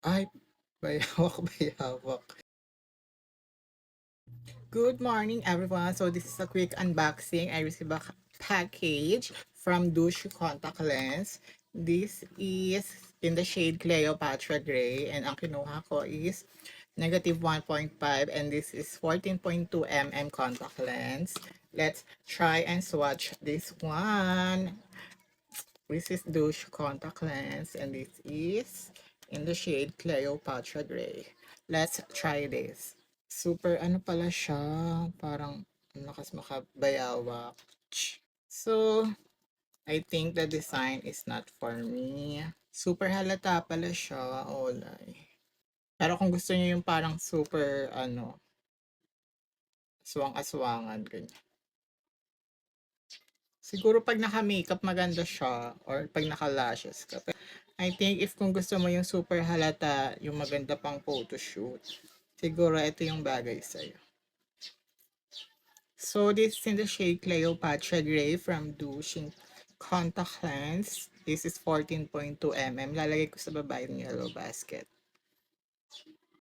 Ay, bayawak, bayawak. Good morning, everyone. So this is a quick unboxing. I received a package from Douche Contact Lens. This is in the shade Cleopatra Gray, and ang kinuha ko is negative 1.5, and this is 14.2 mm contact lens. Let's try and swatch this one. This is Douche Contact Lens, and this is in the shade Cleopatra Gray. Let's try this. Super ano pala siya, parang ang lakas makabayawak. So, I think the design is not for me. Super halata pala siya, olay. Pero kung gusto niyo yung parang super ano, aswang-aswangan, ganyan. Siguro pag naka-makeup maganda siya or pag naka-lashes ka. I think if kung gusto mo yung super halata, yung maganda pang photoshoot, siguro ito yung bagay sa'yo. So this is in the shade Cleopatra Gray from Douche Contact Lens. This is 14.2 mm. Lalagay ko sa baba yung yellow basket.